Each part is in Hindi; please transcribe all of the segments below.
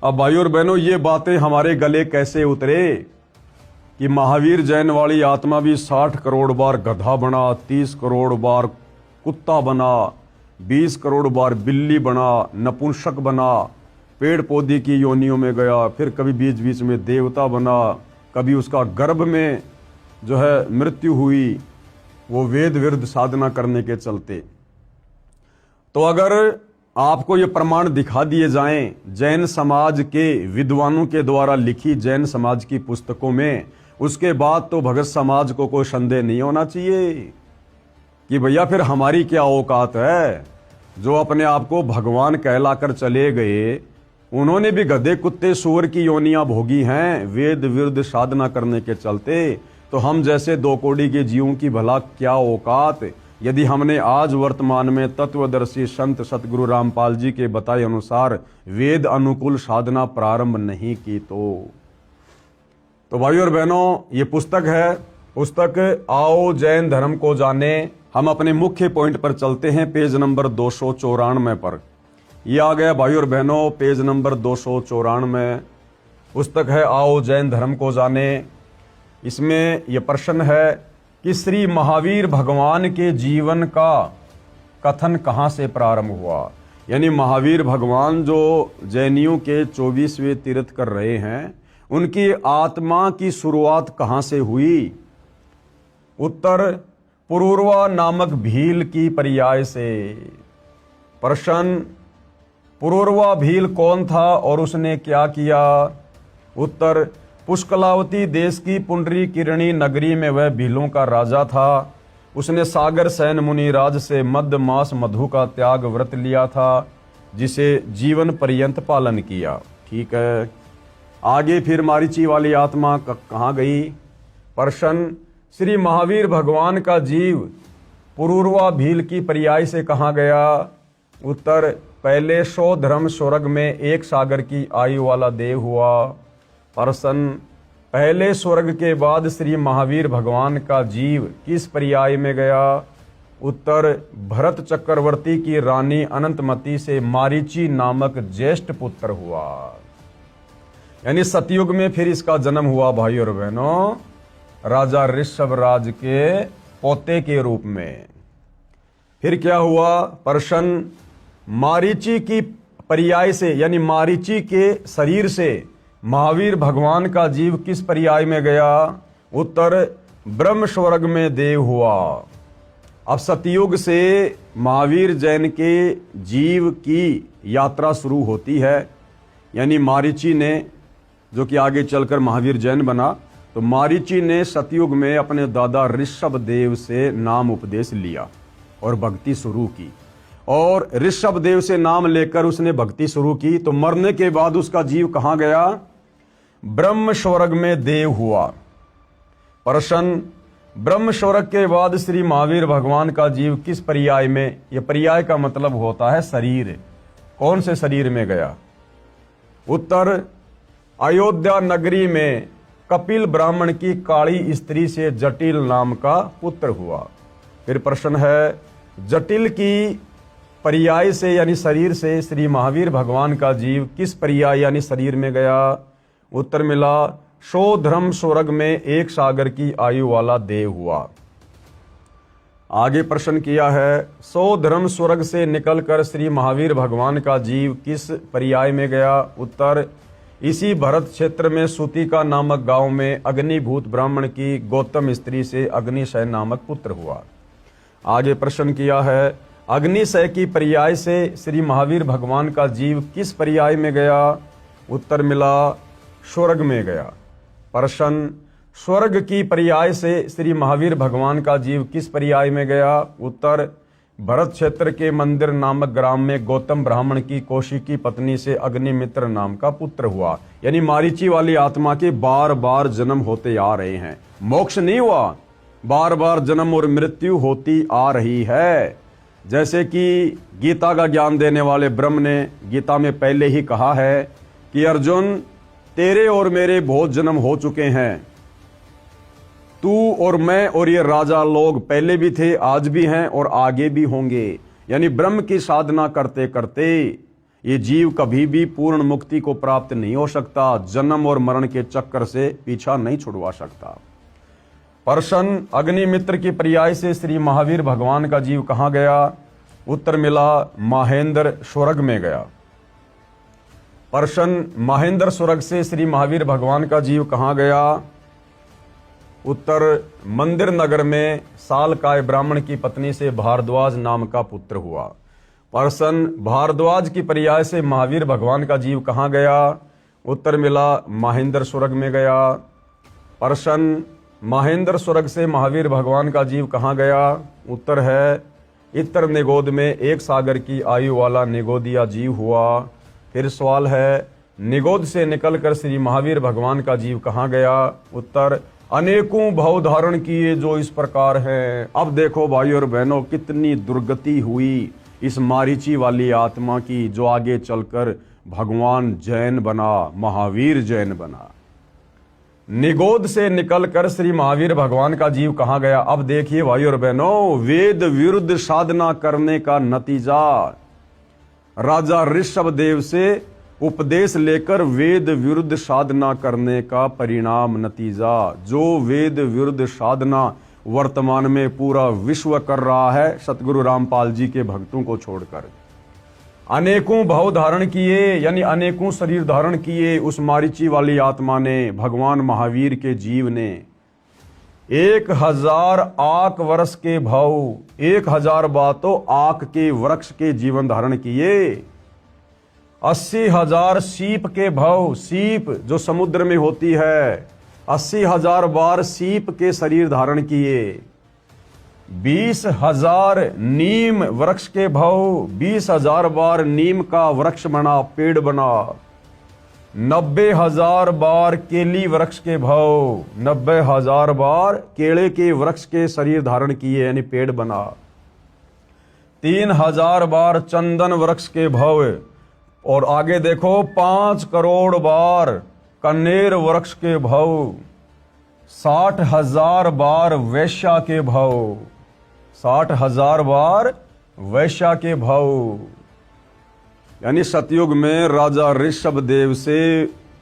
अब भाई और बहनों, ये बातें हमारे गले कैसे उतरे कि महावीर जैन वाली आत्मा भी 60 करोड़ बार गधा बना, 30 करोड़ बार कुत्ता बना, 20 करोड़ बार बिल्ली बना, नपुंसक बना, पेड़ पौधे की योनियों में गया, फिर कभी बीच बीच में देवता बना, कभी उसका गर्भ में जो है मृत्यु हुई, वो वेद विरुद्ध साधना करने के चलते। तो अगर आपको ये प्रमाण दिखा दिए जाएं जैन समाज के विद्वानों के द्वारा लिखी जैन समाज की पुस्तकों में, उसके बाद तो भगत समाज को कोई संदेह नहीं होना चाहिए कि भैया फिर हमारी क्या औकात है। जो अपने आप को भगवान कहलाकर चले गए, उन्होंने भी गधे कुत्ते सूअर की योनियां भोगी हैं वेद विरुद्ध साधना करने के चलते। तो हम जैसे दो कौड़ी के जीवों की भला क्या औकात, यदि हमने आज वर्तमान में तत्वदर्शी संत सतगुरु रामपाल जी के बताए अनुसार वेद अनुकूल साधना प्रारंभ नहीं की। तो भाइयों और बहनों, ये पुस्तक है, पुस्तक आओ जैन धर्म को जाने। हम अपने मुख्य पॉइंट पर चलते हैं, पेज नंबर 294 पर। ये आ गया भाइयों और बहनों, पेज नंबर 294। पुस्तक है आओ जैन धर्म को जाने। इसमें यह प्रश्न है कि श्री महावीर भगवान के जीवन का कथन कहाँ से प्रारंभ हुआ। यानी महावीर भगवान जो जैनियों के 24वें तीर्थ कर रहे हैं, उनकी आत्मा की शुरुआत कहाँ से हुई। उत्तर, पुरूरवा नामक भील की पर्याय से। प्रश्न, पुरूरवा भील कौन था और उसने क्या किया। उत्तर, पुष्कलावती देश की पुंडरी किरणी नगरी में वह भीलों का राजा था। उसने सागर सैन मुनिराज से मध्य मास मधु का त्याग व्रत लिया था, जिसे जीवन पर्यंत पालन किया। ठीक है, आगे फिर मारीची वाली आत्मा कहाँ गई। प्रश्न, श्री महावीर भगवान का जीव पुरूरवा भील की पर्याय से कहाँ गया। उत्तर, पहले 100 धर्म स्वर्ग में एक सागर की आयु वाला देव हुआ। प्रश्न, पहले स्वर्ग के बाद श्री महावीर भगवान का जीव किस पर्याय में गया। उत्तर, भरत चक्रवर्ती की रानी अनंतमती से मारीची नामक ज्येष्ठ पुत्र हुआ। यानी सतयुग में फिर इसका जन्म हुआ भाई और बहनों, राजा ऋषभराज के पोते के रूप में। फिर क्या हुआ। प्रश्न, मारीची की पर्याय से यानी मारीची के शरीर से महावीर भगवान का जीव किस पर्याय में गया। उत्तर, ब्रह्म स्वर्ग में देव हुआ। अब सतयुग से महावीर जैन के जीव की यात्रा शुरू होती है। यानी मारीची ने, जो कि आगे चलकर महावीर जैन बना, तो मारीची ने सतयुग में अपने दादा ऋषभ देव से नाम उपदेश लिया और भक्ति शुरू की। और ऋषभ देव से नाम लेकर उसने भक्ति शुरू की, तो मरने के बाद उसका जीव कहाँ गया। ब्रह्म स्वर्ग में देव हुआ। प्रश्न, ब्रह्म स्वर्ग के बाद श्री महावीर भगवान का जीव किस पर्याय में, यह पर्याय का मतलब होता है शरीर, कौन से शरीर में गया। उत्तर, अयोध्या नगरी में कपिल ब्राह्मण की काली स्त्री से जटिल नाम का पुत्र हुआ। फिर प्रश्न है, जटिल की पर्याय से यानी शरीर से श्री महावीर भगवान का जीव किस पर्याय यानी शरीर में गया। उत्तर मिला, 100 धर्म स्वर्ग में एक सागर की आयु वाला देव हुआ। आगे प्रश्न किया है, 100 धर्म स्वर्ग से निकलकर श्री महावीर भगवान का जीव किस पर्याय में गया। उत्तर, इसी भरत क्षेत्र में सुतिका नामक गांव में अग्निभूत ब्राह्मण की गौतम स्त्री से अग्निशय नामक पुत्र हुआ। आगे प्रश्न किया है, अग्निशय की पर्याय से श्री महावीर भगवान का जीव किस पर्याय में गया। उत्तर मिला, स्वर्ग में गया। प्रश्न, स्वर्ग की पर्याय से श्री महावीर भगवान का जीव किस पर्याय में गया। उत्तर, भरत क्षेत्र के मंदिर नामक ग्राम में गौतम ब्राह्मण की कौशिकी पत्नी से अग्निमित्र नाम का पुत्र हुआ। यानी मारीची वाली आत्मा के बार बार जन्म होते आ रहे हैं, मोक्ष नहीं हुआ, बार बार जन्म और मृत्यु होती आ रही है। जैसे कि गीता का ज्ञान देने वाले ब्रह्म ने गीता में पहले ही कहा है कि अर्जुन, तेरे और मेरे बहुत जन्म हो चुके हैं, तू और मैं और ये राजा लोग पहले भी थे, आज भी हैं और आगे भी होंगे। यानी ब्रह्म की साधना करते करते ये जीव कभी भी पूर्ण मुक्ति को प्राप्त नहीं हो सकता, जन्म और मरण के चक्कर से पीछा नहीं छुड़वा सकता। प्रश्न, अग्निमित्र की पर्याय से श्री महावीर भगवान का जीव कहाँ गया? उत्तर मिला महेंद्र स्वर्ग में गया। प्रश्न, महेंद्र स्वर्ग से श्री महावीर भगवान का जीव कहाँ गया? उत्तर, मंदिर नगर में सालकाय ब्राह्मण की पत्नी से भारद्वाज नाम का पुत्र हुआ। प्रश्न, भारद्वाज की पर्याय से महावीर भगवान का जीव कहाँ गया? उत्तर मिला महेंद्र स्वर्ग में गया। प्रश्न, महेंद्र स्वर्ग से महावीर भगवान का जीव कहाँ गया? उत्तर है इतर निगोद में एक सागर की आयु वाला निगोदिया जीव हुआ। फिर सवाल है, निगोद से निकलकर श्री महावीर भगवान का जीव कहाँ गया? उत्तर, अनेकों भव धारण किए जो इस प्रकार हैं। अब देखो भाई और बहनों, कितनी दुर्गति हुई इस मारीची वाली आत्मा की, जो आगे चलकर भगवान जैन बना, महावीर जैन बना। निगोद से निकलकर श्री महावीर भगवान का जीव कहाँ गया? अब देखिए भाई और बहनों, वेद विरुद्ध साधना करने का नतीजा, राजा ऋषभदेव से उपदेश लेकर वेद विरुद्ध साधना करने का परिणाम, नतीजा। जो वेद विरुद्ध साधना वर्तमान में पूरा विश्व कर रहा है, सतगुरु रामपाल जी के भक्तों को छोड़कर। अनेकों भाव धारण किए, यानी अनेकों शरीर धारण किए उस मारीची वाली आत्मा ने, भगवान महावीर के जीव ने। 1000 आक वर्ष के भाव, 1000 बातों आक के वृक्ष के जीवन धारण किए। 80,000 सीप के भाव, सीप जो समुद्र में होती है, 80,000 बार सीप के शरीर धारण किए। 20,000 नीम वृक्ष के भाव, 20,000 बार नीम का वृक्ष बना, पेड़ बना। 90,000 बार केली वृक्ष के भाव, 90,000 बार केले के वृक्ष के शरीर धारण किए, यानी पेड़ बना। 3,000 बार चंदन वृक्ष के भाव, और आगे देखो 5 करोड़ बार कनेर वृक्ष के भाव। 60,000 बार वैश्या के भाव, 60,000 बार वैश्या के भाव। यानी सतयुग में राजा ऋषभदेव से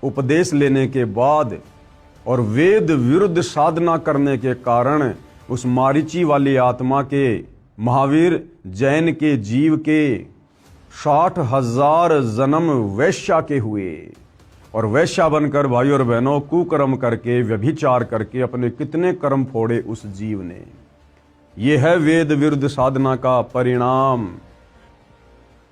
उपदेश लेने के बाद और वेद विरुद्ध साधना करने के कारण उस मारीची वाली आत्मा के, महावीर जैन के जीव के 60,000 जन्म वैश्या के हुए। और वैश्या बनकर भाई और बहनों कुकर्म करके, व्यभिचार करके अपने कितने कर्म फोड़े उस जीव ने। यह है वेद विरुद्ध साधना का परिणाम।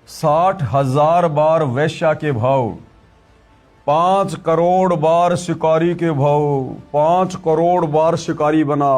60,000 बार वैश्या के भाव, 5 करोड़ बार शिकारी के भाव, 5 करोड़ बार शिकारी बना।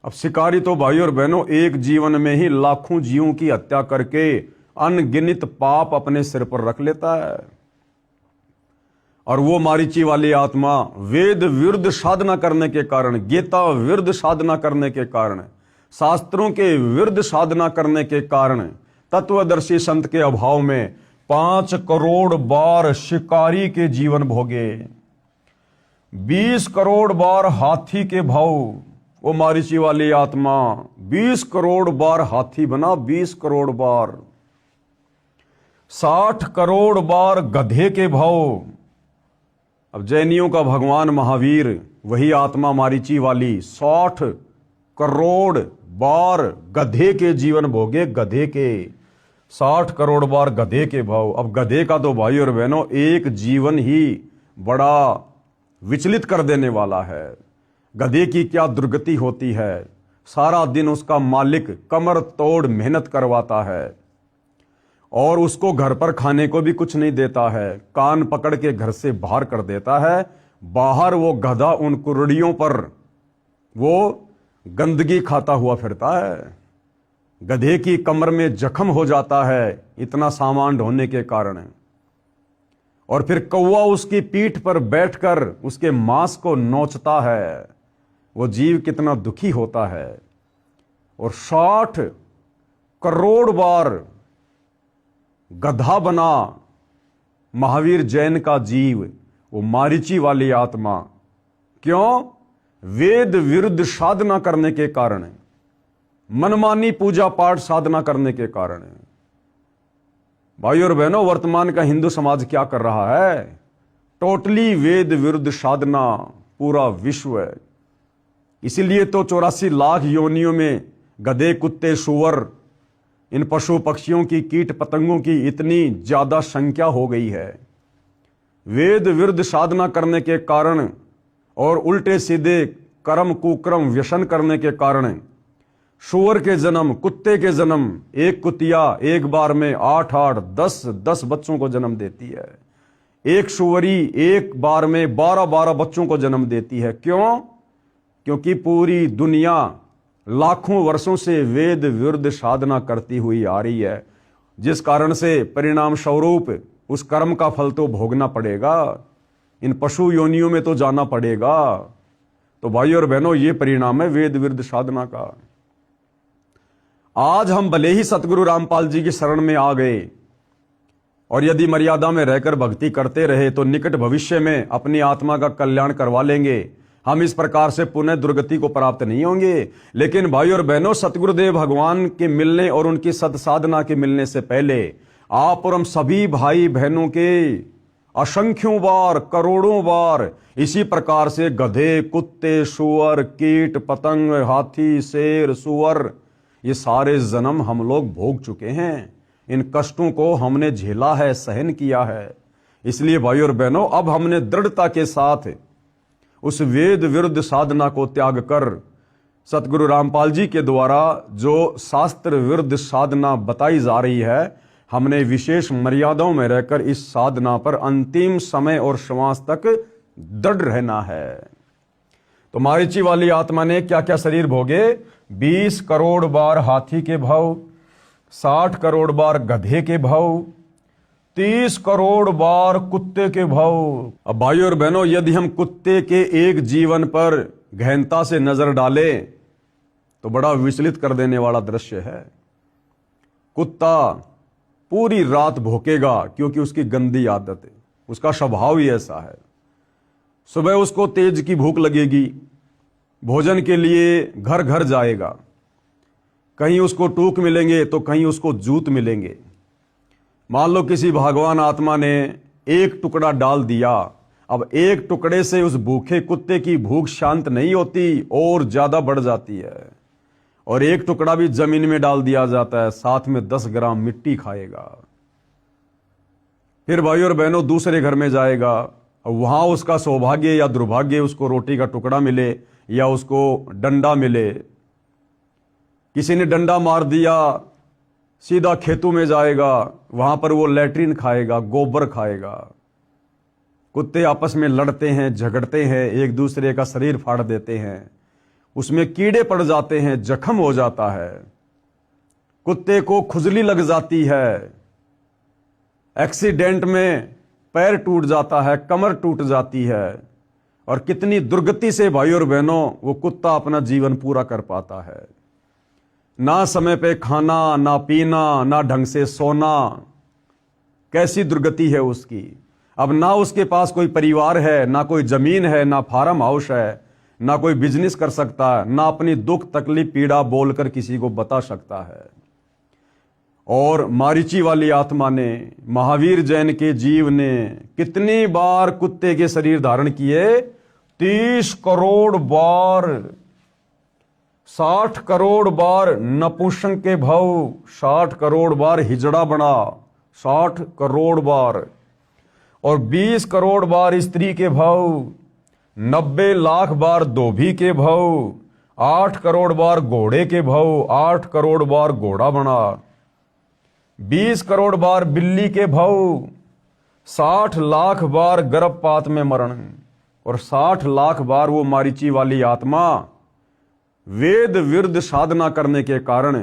अब शिकारी तो भाई और बहनों एक जीवन में ही लाखों जीवों की हत्या करके अनगिनत पाप अपने सिर पर रख लेता है। और वो मारीची वाली आत्मा वेद विरुद्ध साधना करने के कारण, गीता विरुद्ध साधना करने के कारण, शास्त्रों के विरुद्ध साधना करने के कारण, तत्वदर्शी संत के अभाव में 5 करोड़ बार शिकारी के जीवन भोगे। 20 करोड़ बार हाथी के भाव, वो मारीची वाली आत्मा 20 करोड़ बार हाथी बना, 20 करोड़ बार। 60 करोड़ बार गधे के भाव। अब जैनियों का भगवान महावीर, वही आत्मा मारीची वाली 60 करोड़ बार गधे के जीवन भोगे, गधे के 60 करोड़ बार गधे के भाव। अब गधे का तो भाई और बहनों एक जीवन ही बड़ा विचलित कर देने वाला है। गधे की क्या दुर्गति होती है, सारा दिन उसका मालिक कमर तोड़ मेहनत करवाता है और उसको घर पर खाने को भी कुछ नहीं देता है, कान पकड़ के घर से बाहर कर देता है। बाहर वो गधा उन कुर्डियों पर वो गंदगी खाता हुआ फिरता है। गधे की कमर में जख्म हो जाता है इतना सामान ढोने के कारण। और फिर कौवा उसकी पीठ पर बैठकर उसके मांस को नोचता है। वो जीव कितना दुखी होता है। और 60 करोड़ बार गधा बना महावीर जैन का जीव, वो मारीची वाली आत्मा। क्यों? वेद विरुद्ध साधना करने के कारण, मनमानी पूजा पाठ साधना करने के कारण। भाई और बहनों, वर्तमान का हिंदू समाज क्या कर रहा है? टोटली वेद विरुद्ध साधना पूरा विश्व है। इसीलिए तो 84 लाख योनियों में गधे, कुत्ते, सूअर, इन पशु पक्षियों की, कीट पतंगों की इतनी ज्यादा संख्या हो गई है। वेद विरुद्ध साधना करने के कारण और उल्टे सीधे कर्म कुकर्म व्यसन करने के कारण सूअर के जन्म, कुत्ते के जन्म, एक कुतिया एक बार में 8-8, 10-10 बच्चों को जन्म देती है। एक सूअरी एक बार में 12-12 बच्चों को जन्म देती है। क्यों? क्योंकि पूरी दुनिया लाखों वर्षों से वेद विरुद्ध साधना करती हुई आ रही है, जिस कारण से परिणाम स्वरूप उस कर्म का फल तो भोगना पड़ेगा, इन पशु योनियों में तो जाना पड़ेगा। तो भाई और बहनों, ये परिणाम है वेद विरुद्ध साधना का। आज हम भले ही सतगुरु रामपाल जी की शरण में आ गए और यदि मर्यादा में रहकर भक्ति करते रहे तो निकट भविष्य में अपनी आत्मा का कल्याण करवा लेंगे। हम इस प्रकार से पुनः दुर्गति को प्राप्त नहीं होंगे। लेकिन भाई और बहनों, सतगुरुदेव भगवान के मिलने और उनकी सत्साधना के मिलने से पहले आप और हम सभी भाई बहनों के असंख्यों बार, करोड़ों बार इसी प्रकार से गधे, कुत्ते, सूअर, कीट पतंग, हाथी, शेर, सूअर, ये सारे जन्म हम लोग भोग चुके हैं। इन कष्टों को हमने झेला है, सहन किया है। इसलिए भाई और बहनों, अब हमने दृढ़ता के साथ उस वेद विरुद्ध साधना को त्याग कर सतगुरु रामपाल जी के द्वारा जो शास्त्र विरुद्ध साधना बताई जा रही है, हमने विशेष मर्यादाओं में रहकर इस साधना पर अंतिम समय और श्वास तक दृढ़ रहना है। तो मारीची वाली आत्मा ने क्या क्या शरीर भोगे? 20 करोड़ बार हाथी के भाव, 60 करोड़ बार गधे के भाव, 30 करोड़ बार कुत्ते के भाव। अब भाई और बहनों, यदि हम कुत्ते के एक जीवन पर गहनता से नजर डालें तो बड़ा विचलित कर देने वाला दृश्य है। कुत्ता पूरी रात भौंकेगा क्योंकि उसकी गंदी आदत है, उसका स्वभाव ही ऐसा है। सुबह उसको तेज की भूख लगेगी, भोजन के लिए घर घर जाएगा। कहीं उसको टूक मिलेंगे तो कहीं उसको जूत मिलेंगे। मान लो किसी भगवान आत्मा ने एक टुकड़ा डाल दिया, अब एक टुकड़े से उस भूखे कुत्ते की भूख शांत नहीं होती और ज्यादा बढ़ जाती है। और एक टुकड़ा भी जमीन में डाल दिया जाता है, साथ में 10 ग्राम मिट्टी खाएगा। फिर भाई और बहनों, दूसरे घर में जाएगा, वहां उसका सौभाग्य या दुर्भाग्य उसको रोटी का टुकड़ा मिले या उसको डंडा मिले। किसी ने डंडा मार दिया, सीधा खेतों में जाएगा, वहां पर वो लैट्रिन खाएगा, गोबर खाएगा। कुत्ते आपस में लड़ते हैं, झगड़ते हैं, एक दूसरे का शरीर फाड़ देते हैं, उसमें कीड़े पड़ जाते हैं, जख्म हो जाता है, कुत्ते को खुजली लग जाती है, एक्सीडेंट में पैर टूट जाता है, कमर टूट जाती है। और कितनी दुर्गति से भाई और बहनों वो कुत्ता अपना जीवन पूरा कर पाता है। ना समय पे खाना, ना पीना, ना ढंग से सोना, कैसी दुर्गति है उसकी। अब ना उसके पास कोई परिवार है, ना कोई जमीन है, ना फार्म हाउस है, ना कोई बिजनेस कर सकता है, ना अपनी दुख तकलीफ पीड़ा बोलकर किसी को बता सकता है। और मारीची वाली आत्मा ने, महावीर जैन के जीव ने कितनी बार कुत्ते के शरीर धारण किए? 30 करोड़ बार। 60 करोड़ बार नपुंसक के भाव, 60 करोड़ बार हिजड़ा बना, 60 करोड़ बार। और 20 करोड़ बार स्त्री के भाव, 90 लाख बार धोबी के भाव, 8 करोड़ बार घोड़े के भाव, 8 करोड़ बार घोड़ा बना, 20 करोड़ बार बिल्ली के भाव, 60 लाख बार गर्भपात में मरण। और 60 लाख बार वो मारीची वाली आत्मा वेद विरुद्ध साधना करने के कारण,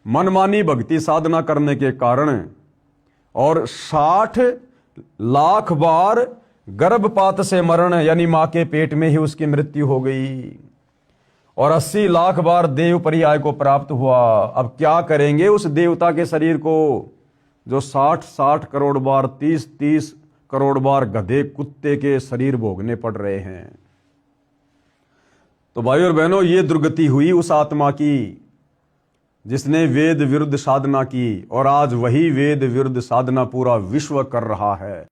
मनमानी भक्ति साधना करने के कारण, और 60 लाख बार गर्भपात से मरण, यानी मां के पेट में ही उसकी मृत्यु हो गई। और 80 लाख बार देव पर्याय को प्राप्त हुआ। अब क्या करेंगे उस देवता के शरीर को जो 60-60 करोड़ बार, 30-30 करोड़ बार गधे कुत्ते के शरीर भोगने पड़ रहे हैं। तो भाई और बहनों, ये दुर्गति हुई उस आत्मा की जिसने वेद विरुद्ध साधना की और आज वही वेद विरुद्ध साधना पूरा विश्व कर रहा है।